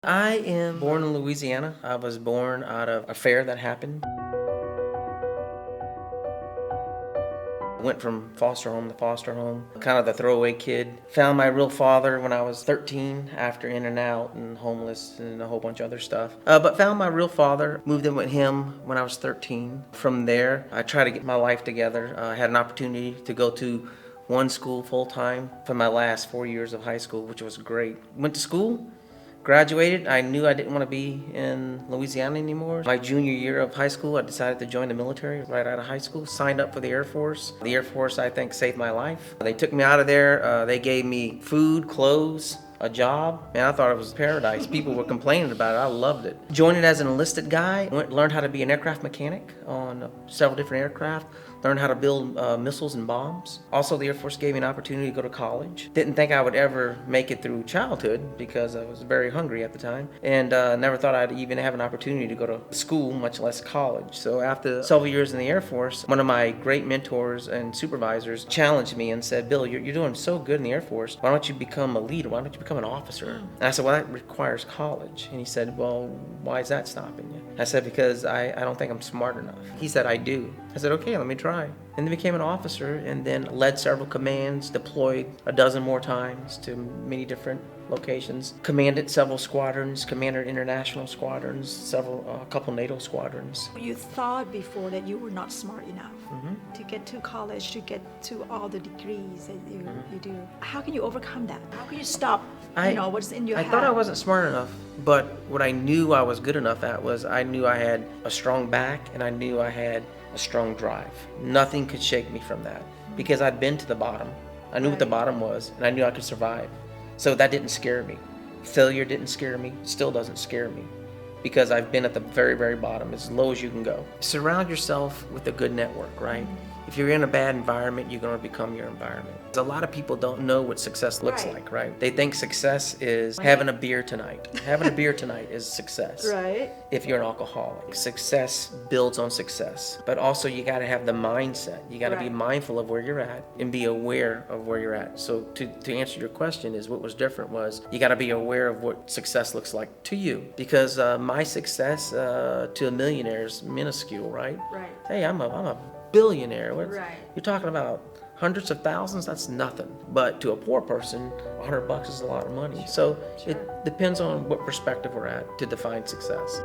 I am born in Louisiana. I was born out of a fair that happened. Went from foster home to foster home, kind of the throwaway kid. Found my real father when I was 13 after in and out and homeless and a whole bunch of other stuff. But found my real father, moved in with him when I was 13. From there, I tried to get my life together. I had an opportunity to go to one school full time for my last 4 years of high school, which was great. Went to school. Graduated, I knew I didn't want to be in Louisiana anymore. My junior year of high school, I decided to join the military right out of high school. Signed up for the Air Force. The Air Force, I think, saved my life. They took me out of there. They gave me food, clothes, a job. Man, I thought it was paradise. People were complaining about it. I loved it. Joined it as an enlisted guy. Learned how to be an aircraft mechanic on several different aircraft. Learned how to build missiles and bombs. Also, the Air Force gave me an opportunity to go to college. Didn't think I would ever make it through childhood because I was very hungry at the time, and never thought I'd even have an opportunity to go to school, much less college. So after several years in the Air Force, one of my great mentors and supervisors challenged me and said, "Bill, you're doing so good in the Air Force. Why don't you become a leader? Why don't you become an officer?" And I said, "Well, that requires college." And he said, "Well, why is that stopping you?" I said, "Because I don't think I'm smart enough." He said, "I do." I said, "Okay, let me try." And then became an officer, and then led several commands, deployed a dozen more times to many different locations, commanded several squadrons, commanded international squadrons, a couple NATO squadrons. You thought before that you were not smart enough to get to college, to get to all the degrees that you do. How can you overcome that? How can you stop, what's in your head? I thought I wasn't smart enough, but what I knew I was good enough at was I knew I had a strong back, and I knew I had a strong drive. Nothing could shake me from that because I'd been to the bottom. I knew what the bottom was, and I knew I could survive. So that didn't scare me. Failure didn't scare me, still doesn't scare me, because I've been at the very, very bottom, as low as you can go. Surround yourself with a good network, right? If you're in a bad environment, you're going to become your environment. A lot of people don't know what success looks like, right? They think success is having a beer tonight. Having a beer tonight is success. Right. If you're an alcoholic. Success builds on success. But also you got to have the mindset. You got to be mindful of where you're at and be aware of where you're at. So to answer your question is what was different was you got to be aware of what success looks like to you. Because my success to a millionaire is minuscule, right? Right. Hey, I'm a billionaire. Right. You're talking about hundreds of thousands, that's nothing. But to a poor person, $100 is a lot of money. So it depends on what perspective we're at to define success.